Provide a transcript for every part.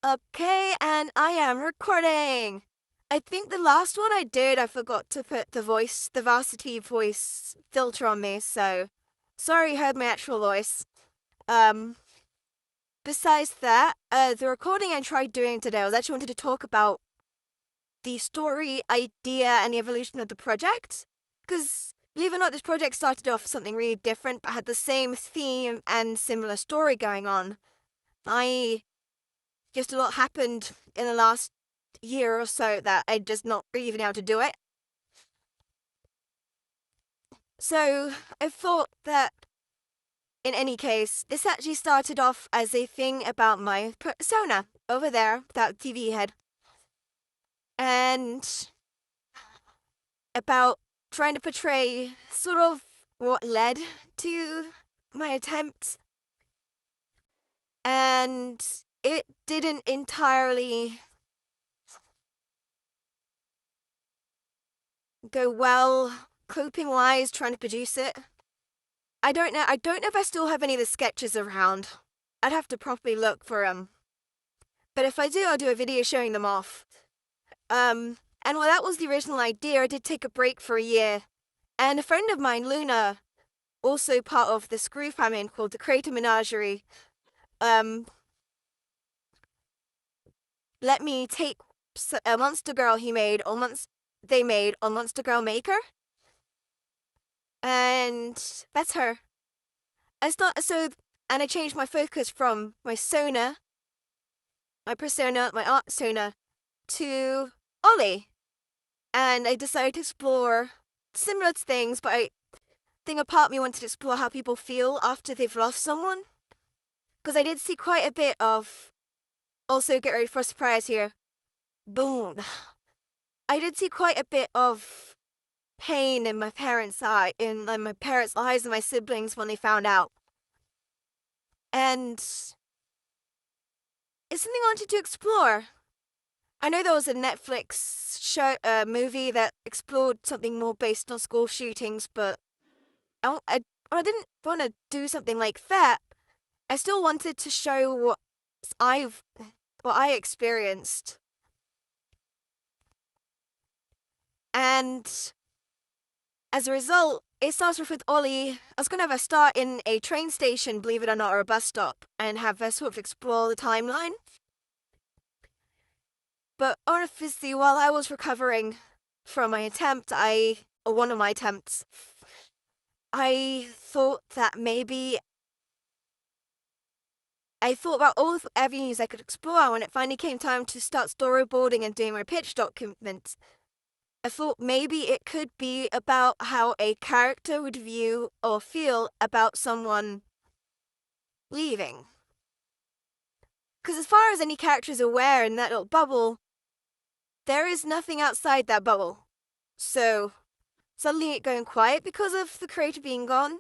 Okay, and I am recording. I think the last one I did, I forgot to put the varsity voice filter on me, so sorry you heard my actual voice. Um, Besides that, the recording I tried doing today, I was actually wanted to talk about the story, idea, and the evolution of the project. Because, believe it or not, this project started off something really different, but had the same theme and similar story going on. Just a lot happened in the last year or so that I just not really been able to do it. So I thought that in any case, this actually started off as a thing about my persona over there, that TV head, and about trying to portray sort of what led to my attempts. And it didn't entirely go well, coping wise, trying to produce it. I don't know if I still have any of the sketches around. I'd have to properly look for them. But if I do, I'll do a video showing them off. And while that was the original idea, I did take a break for a year. And a friend of mine, Luna, also part of this group I'm in called the Creator Menagerie, let me take a Monster Girl they made on Monster Girl Maker. And that's her. And I changed my focus from my persona, my art persona, to Ollie. And I decided to explore similar things, but I think a part of me wanted to explore how people feel after they've lost someone. Because I did see quite a bit of. Also, get ready for a surprise here. Boom. I did see quite a bit of pain in my parents' eyes and my siblings when they found out. And it's something I wanted to explore. I know there was a Netflix movie that explored something more based on school shootings, but I didn't want to do something like that. I still wanted to show what I experienced. And as a result, it starts off with Ollie. I was going to have a start in a train station, believe it or not, or a bus stop, and have us sort of explore the timeline. But honestly, while I was recovering from one of my attempts, I thought about all the avenues I could explore when it finally came time to start storyboarding and doing my pitch document. I thought maybe it could be about how a character would view or feel about someone leaving. Because as far as any character is aware in that little bubble, there is nothing outside that bubble. So, suddenly it going quiet because of the creator being gone,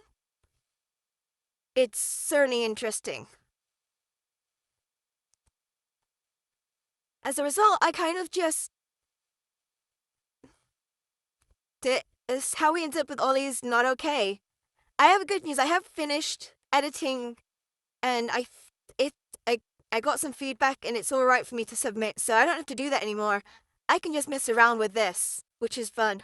it's certainly interesting. As a result, I kind of just did. This how we ended up with Ollie's not okay. I have good news. I have finished editing, and I got some feedback, and it's all right for me to submit. So I don't have to do that anymore. I can just mess around with this, which is fun.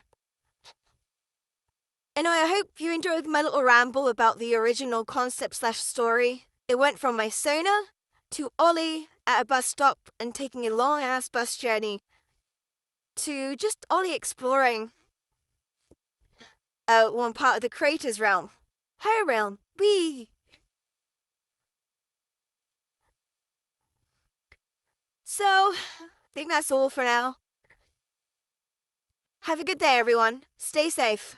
Anyway, I hope you enjoyed my little ramble about the original concept/story. It went from my Sona to Ollie at a bus stop and taking a long ass bus journey to just Ollie exploring one part of the creator's realm. Her realm. Wee! So, I think that's all for now. Have a good day, everyone. Stay safe.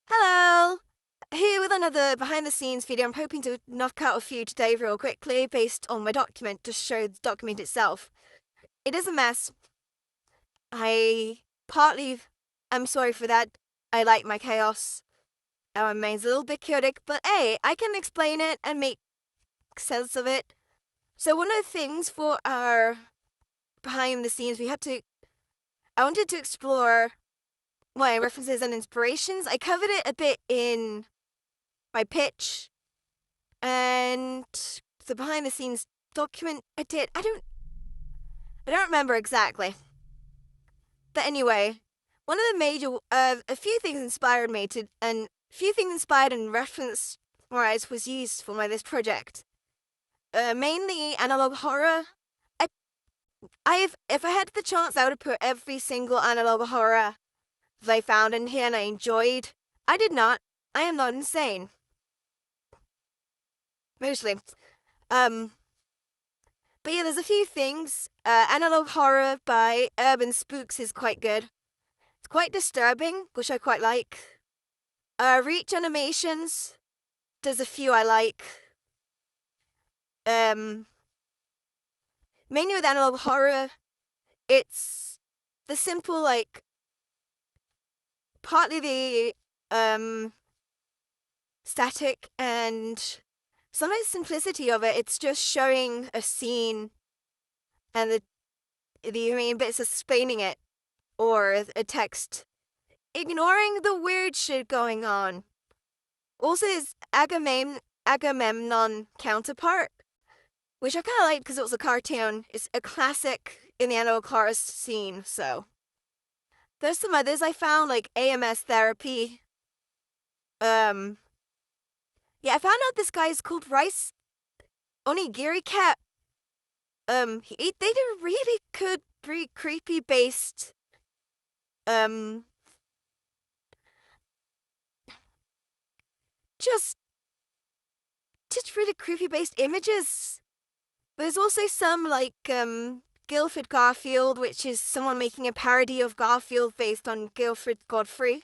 Hello! Here with another behind the scenes video. I'm hoping to knock out a few today real quickly based on my document to show the document itself. It is a mess. I'm sorry for that. I like my chaos. My mind's a little bit chaotic, but hey, I can explain it and make sense of it. So one of the things for our behind the scenes, I wanted to explore my references and inspirations. I covered it a bit in my pitch, and the behind the scenes document I did. I don't remember exactly. But anyway, one of the major a few things inspired me to and a few things inspired and reference wise was used for this project. Mainly analog horror. I if I had the chance, I would have put every single analog horror that I found in here and I enjoyed. I did not. I am not insane. Mostly. Um, but yeah, there's a few things. Analog horror by Urban Spooks is quite good. It's quite disturbing, which I quite like. Reach Animations does a few I like. Mainly with analog horror, it's the simple, like, partly the static and sometimes simplicity of it. It's just showing a scene and the main bits explaining it, or a text ignoring the weird shit going on. Also, his Agamemnon counterpart, which I kind of liked because it was a cartoon. It's a classic in the analog horror scene, so. There's some others I found, like AMS Therapy. Yeah, I found out this guy is called Rice Onigiri Cat. They did a really good, pretty creepy based, just really creepy based images. There's also some like Guilford Garfield, which is someone making a parody of Garfield based on Guilford Godfrey.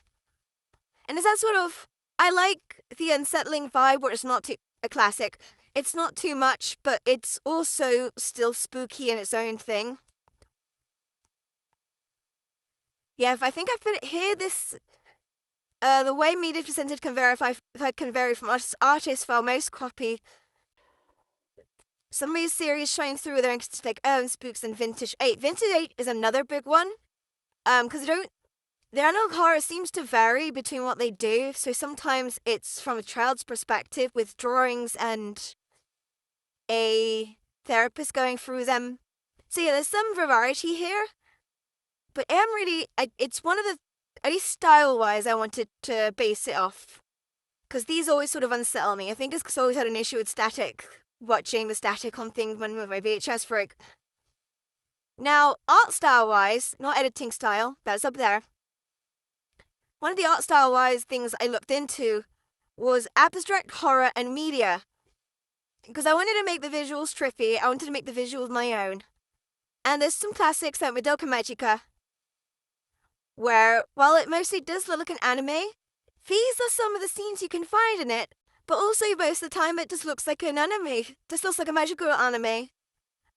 And is that sort of, I like the unsettling vibe where it's not too a classic. It's not too much, but it's also still spooky in its own thing. Yeah, if I think I put it here, this the way media presented can vary from artist file most copy. Some of these series shine through with their interests like Urban Spooks and Vintage 8. Vintage 8 is another big one. Because their analog horror seems to vary between what they do. So sometimes it's from a child's perspective with drawings and a therapist going through them. So yeah, there's some variety here. But it's one of the, at least style-wise, I wanted to base it off. Because these always sort of unsettle me. I think it's because I always had an issue with static, watching the static on things when with my VHS rig. Now, art style-wise, not editing style, that's up there. One of the art style-wise things I looked into was abstract horror and media. Because I wanted to make the visuals trippy, I wanted to make the visuals my own. And there's some classics like Madoka Magica, where, while it mostly does look like an anime, these are some of the scenes you can find in it, but also most of the time it just looks like an anime. Just looks like a magical anime.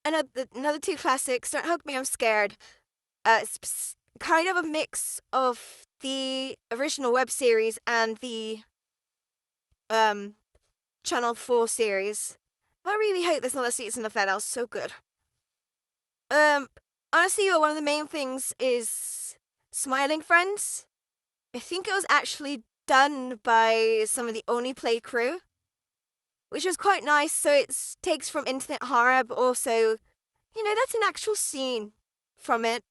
And another two classics, Don't Hug Me, I'm Scared. It's kind of a mix of the original web series and the Channel 4 series. I really hope there's not a season of that. That was so good. Honestly, one of the main things is Smiling Friends. I think it was actually done by some of the Only Play crew, which was quite nice. So it takes from internet horror, but also, that's an actual scene from it.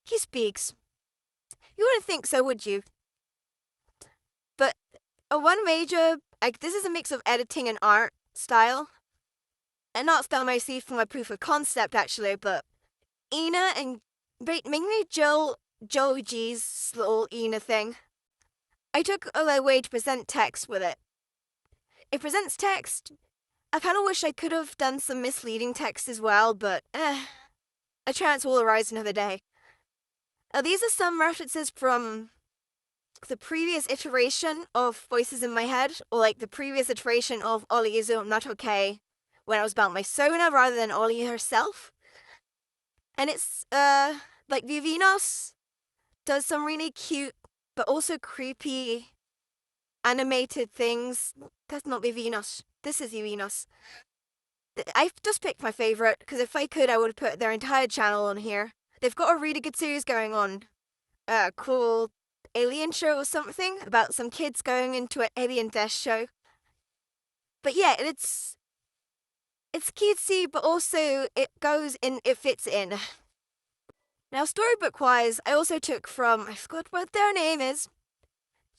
He speaks. You wouldn't think so, would you? But one major, this is a mix of editing and art style. And art style mostly from a proof of concept, actually, but Ina and mainly Joji's little Ina thing. I took a way to present text with it. It presents text. I kind of wish I could have done some misleading text as well, but a chance will arise another day. These are some references from the previous iteration of Voices in My Head, or like the previous iteration of Ollie Is Not Okay, when I was about my Sona rather than Ollie herself. And it's, like Vivinos does some really cute, but also creepy animated things. That's not Vivinos. This is Vivinos. I've just picked my favorite, because if I could, I would put their entire channel on here. They've got a really good series going on. Cool alien show or something about some kids going into an alien death show. But yeah, It's cutesy, but also it goes in, it fits in. Now, storybook-wise, I also took from, I forgot what their name is,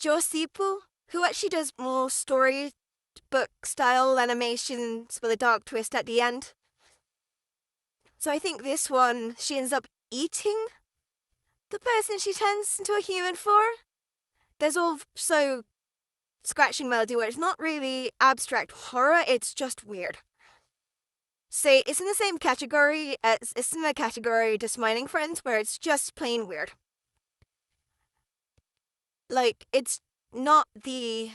Josipu, who actually does more storybook style animations with a dark twist at the end. So I think this one, she ends up eating the person she turns into a human for. There's also scratching melody where it's not really abstract horror, it's just weird. Say it's in the same category as it's in the category to Smiling Friends, where it's just plain weird. Like, it's not the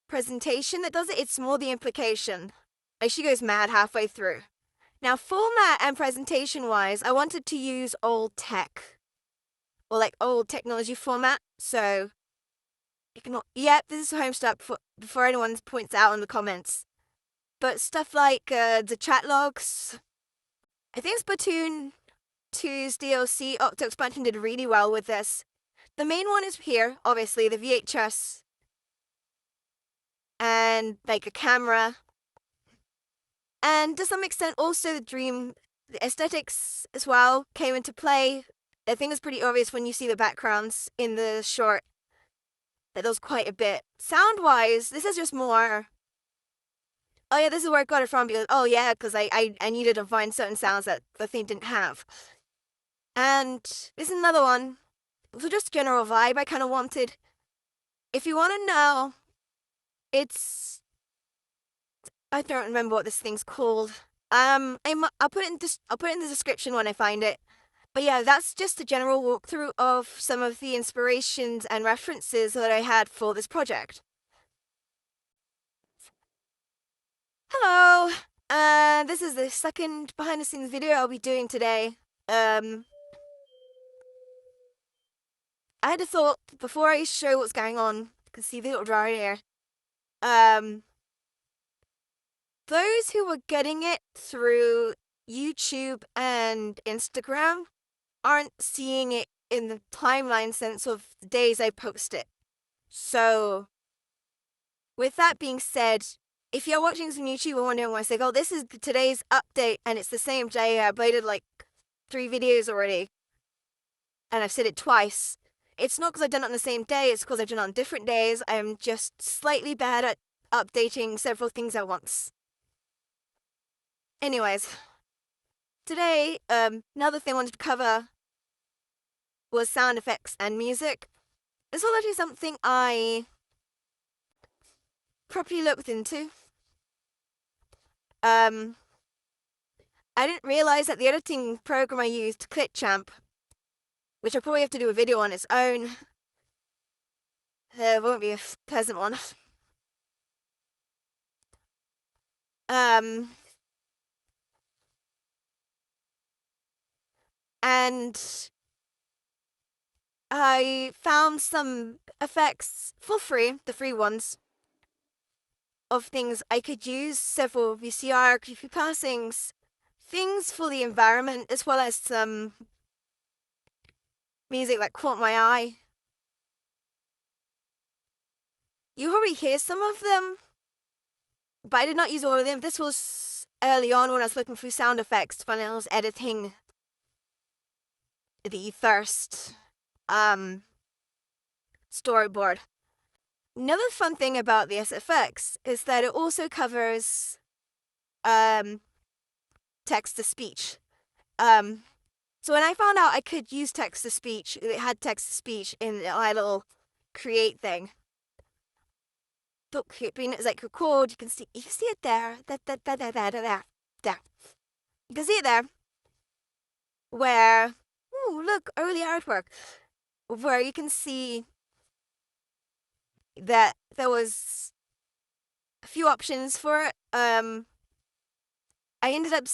presentation that does it, it's more the implication. Like, she goes mad halfway through. Now, format and presentation wise, I wanted to use old tech. Or like old technology format, so you can. Yep, this is home stuff before anyone points out in the comments. But stuff like the chat logs. I think Splatoon 2's DLC Octo Expansion did really well with this. The main one is here, obviously, the VHS. And like a camera. And to some extent also the aesthetics as well came into play. I think it's pretty obvious when you see the backgrounds in the short that does quite a bit. Sound-wise, this is just more, oh yeah, this is where I got it from, because, oh yeah, because I needed to find certain sounds that the thing didn't have. And this is another one. So just general vibe I kind of wanted. If you want to know, it's, I don't remember what this thing's called. I'll put it in the description when I find it. But yeah, that's just a general walkthrough of some of the inspirations and references that I had for this project. Hello! This is the second behind the scenes video I'll be doing today. I had a thought before I show what's going on. You can see the little drawer here. Those who were getting it through YouTube and Instagram aren't seeing it in the timeline sense of the days I post it. So, with that being said, if you're watching this on YouTube and wondering why I say, oh, this is today's update and it's the same day, I uploaded like 3 videos already and I've said it twice. It's not because I've done it on the same day, it's because I've done it on different days. I'm just slightly bad at updating several things at once. Anyways, today, another thing I wanted to cover was sound effects and music. This was actually something I properly looked into. I didn't realize that the editing program I used, Clipchamp, which I probably have to do a video on its own, won't be a pleasant one. And I found some effects for free, the free ones, of things I could use, several VCR, creepy passings, things for the environment, as well as some music that caught my eye. You probably hear some of them, but I did not use all of them. This was early on when I was looking through sound effects when I was editing the first storyboard. Another fun thing about the SFX is that it also covers text to speech. So when I found out I could use text to speech, it had text to speech in my little create thing. Look, it's like record. You can see it there. There. You can see it there. Where, oh look, early artwork. Where you can see that there was a few options for it. I ended up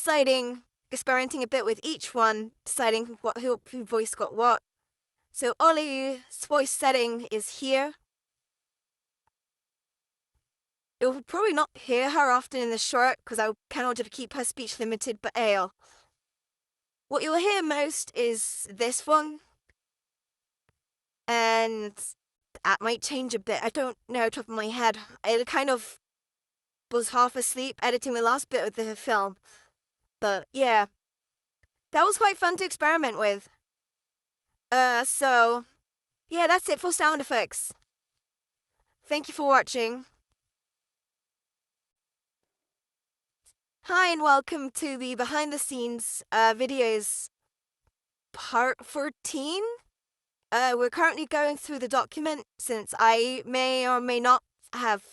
experimenting a bit with each one, deciding who voice got what. So Ollie's voice setting is here. You'll probably not hear her often in the short because I kind of wanted to keep her speech limited, but ale. What you'll hear most is this one. And that might change a bit. I don't know top of my head. It'll kind of was half asleep editing the last bit of the film. But yeah, that was quite fun to experiment with. So yeah, that's it for sound effects. Thank you for watching. Hi and welcome to the behind the scenes videos part 14. We're currently going through the document since I may or may not have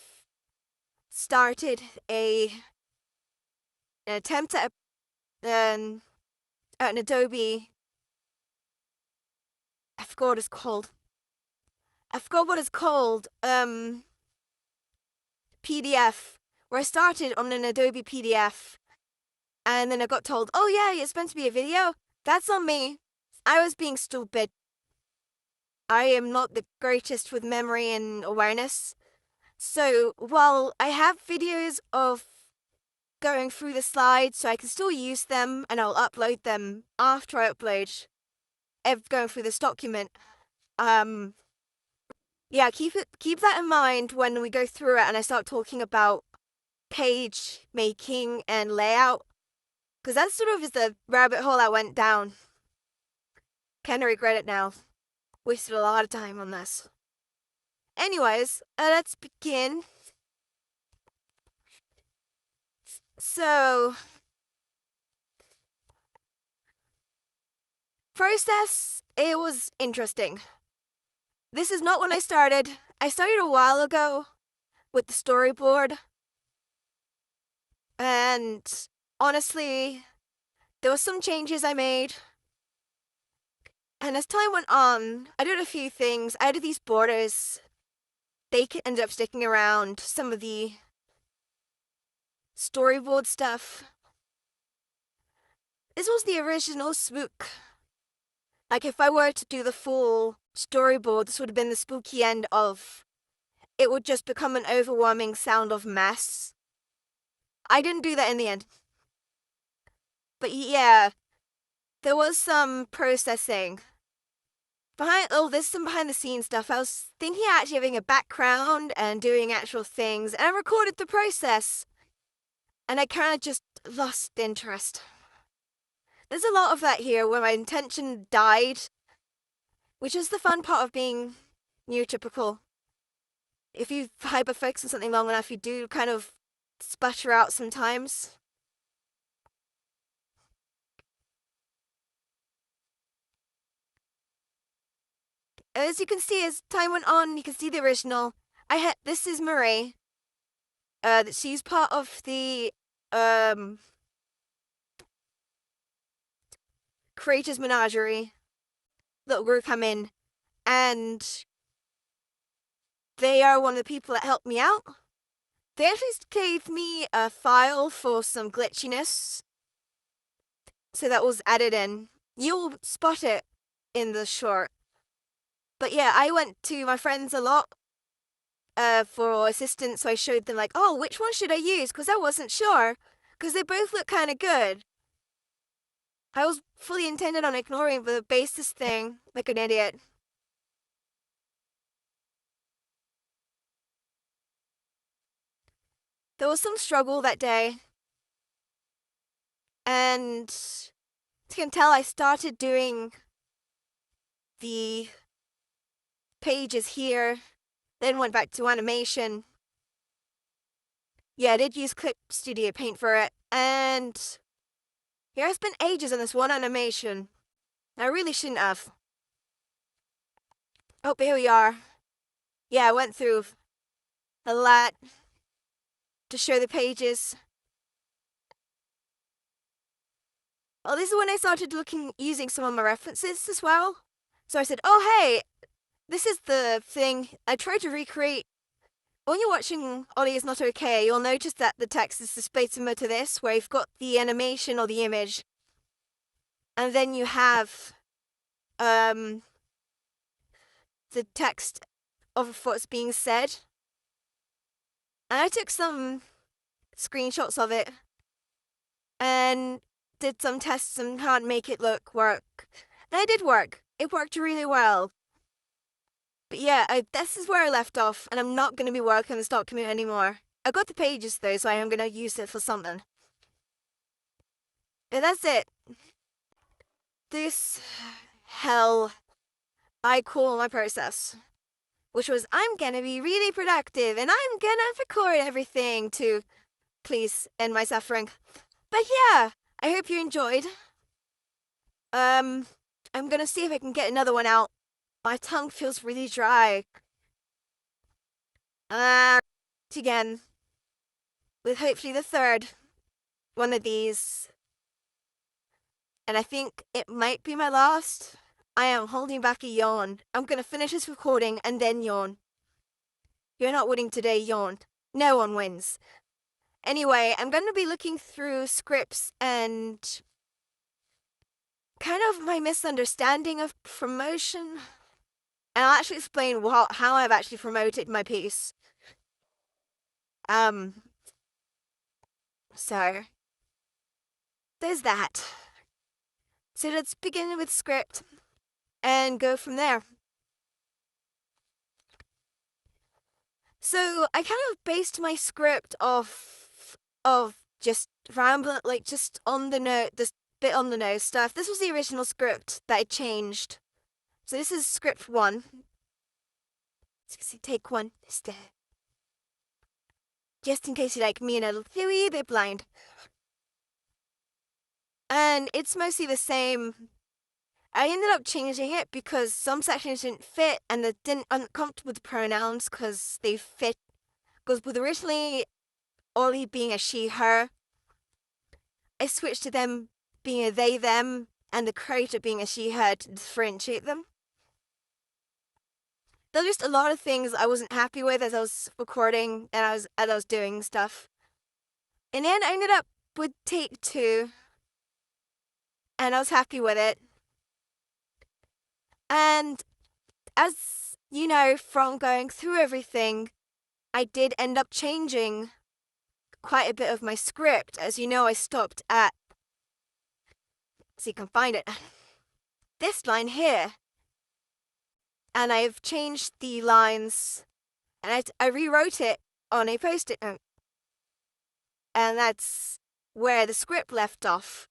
started an attempt at an Adobe. I forgot what it's called. PDF. Where I started on an Adobe PDF, and then I got told, "Oh yeah, it's meant to be a video." That's on me. I was being stupid. I am not the greatest with memory and awareness. So while I have videos of going through the slides, so I can still use them, and I'll upload them after I upload going through this document. Yeah, keep that in mind when we go through it and I start talking about page making and layout, because that sort of is the rabbit hole I went down. Kind of regret it now. Wasted a lot of time on this. Anyways, let's begin. So, process, it was interesting. This is not when I started. I started a while ago with the storyboard. And honestly, there were some changes I made. And as time went on, I did a few things. I added these borders. They ended up sticking around. Some of the storyboard stuff. This was the original spook. Like, if I were to do the full storyboard, this would have been the spooky end of it would just become an overwhelming sound of mess. I didn't do that in the end. But yeah, there was some processing. There's some behind the scenes stuff. I was thinking actually having a background and doing actual things, and I recorded the process. And I kind of just lost interest. There's a lot of that here where my intention died, which is the fun part of being neurotypical. If you hyperfocus on something long enough, you do kind of sputter out sometimes. As you can see, as time went on, you can see the original. This is Marie. She's part of the Creators Menagerie, little group I'm in, and they are one of the people that helped me out. They actually gave me a file for some glitchiness, so that was added in. You'll spot it in the short. But yeah, I went to my friends a lot for assistance, so I showed them like, oh, which one should I use? Because I wasn't sure, because they both look kind of good. I was fully intended on ignoring the basis thing like an idiot. There was some struggle that day, and as you can tell, I started doing the pages here, then went back to animation. Yeah, I did use Clip Studio Paint for it, and yeah, I spent ages on this one animation. I really shouldn't have. Oh, here we are. Yeah, I went through a lot to show the pages. Well, this is when I started using some of my references as well. So I said, oh, hey, this is the thing. I tried to recreate. When you're watching Ollie Is Not Okay, you'll notice that the text is displayed similar to this, where you've got the animation or the image, and then you have the text of what's being said. And I took some screenshots of it and did some tests on how to make it work. And it did work. It worked really well. But yeah, this is where I left off, and I'm not going to be working on this document anymore. I got the pages though, so I am gonna use it for something. But that's it. This hell I call my process, which was I'm gonna be really productive and I'm gonna record everything to please end my suffering. But yeah, I hope you enjoyed. I'm gonna see if I can get another one out. My tongue feels really dry. Again, with hopefully the third one of these. And I think it might be my last. I am holding back a yawn. I'm gonna finish this recording and then yawn. You're not winning today, yawn. No one wins. Anyway, I'm gonna be looking through scripts and kind of my misunderstanding of promotion. And I'll actually explain how I've actually promoted my piece. So there's that. So let's begin with script and go from there. So I kind of based my script off of just rambling, like just on the note, this bit on the nose stuff. This was the original script that I changed. So this is script 1. So take 1 instead. Just in case you like me and a little bit blind. And it's mostly the same. I ended up changing it because some sections didn't fit and they didn't uncomfortable with the pronouns because they fit. Because with originally Ollie being a she, her, I switched to them being a they, them, and the creator being a she, her to differentiate them. There were just a lot of things I wasn't happy with as I was recording and as I was doing stuff. In the end, I ended up with take 2, and I was happy with it. And as you know from going through everything, I did end up changing quite a bit of my script. As you know, I stopped at, so you can find it, this line here. And I've changed the lines, and I rewrote it on a post-it note. And that's where the script left off.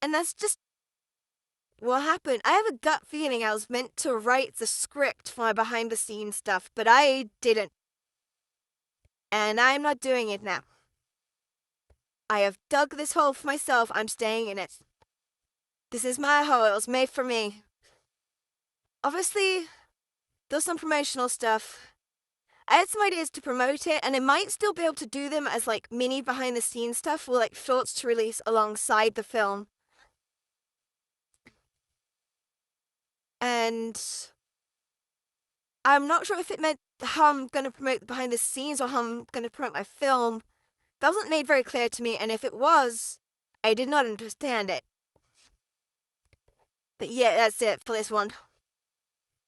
And that's just what happened. I have a gut feeling I was meant to write the script for my behind-the-scenes stuff, but I didn't. And I'm not doing it now. I have dug this hole for myself. I'm staying in it. This is my hole. It was made for me. Obviously, there's some promotional stuff. I had some ideas to promote it, and I might still be able to do them as like mini behind-the-scenes stuff or like shorts to release alongside the film. And I'm not sure if it meant how I'm going to promote the behind the scenes or how I'm going to promote my film. That wasn't made very clear to me, and if it was, I did not understand it. But yeah, that's it for this one.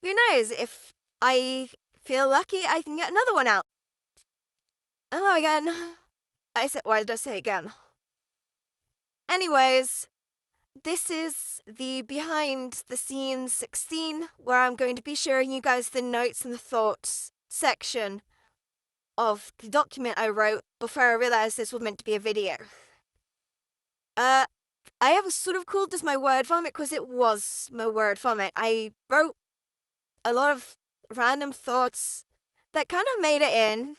Who knows, if I feel lucky, I can get another one out. Hello again. Why did I say again? Anyways, this is the behind the scenes 16, where I'm going to be sharing you guys the notes and the thoughts section of the document I wrote before I realized this was meant to be a video. I have sort of called this my word vomit because it was my word vomit. I wrote a lot of random thoughts that kind of made it in.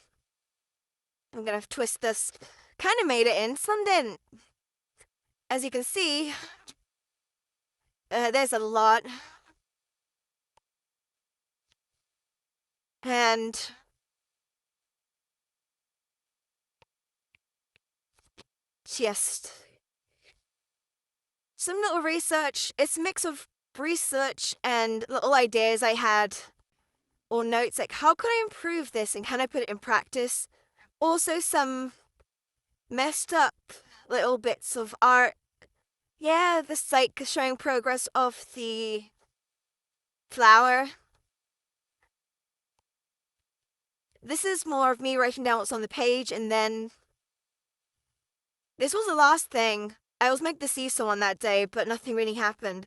I'm gonna twist this. Kind of made it in, some didn't. As you can see, there's a lot. And just some little research. It's a mix of research and little ideas I had, or notes like how could I improve this and can I put it in practice. Also some messed up little bits of art. Yeah, this like showing progress of the flower. This is more of me writing down what's on the page, and then this was the last thing. I was meant to see someone that day, but nothing really happened.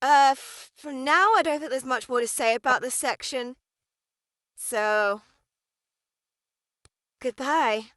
For now, I don't think there's much more to say about this section. So, Goodbye.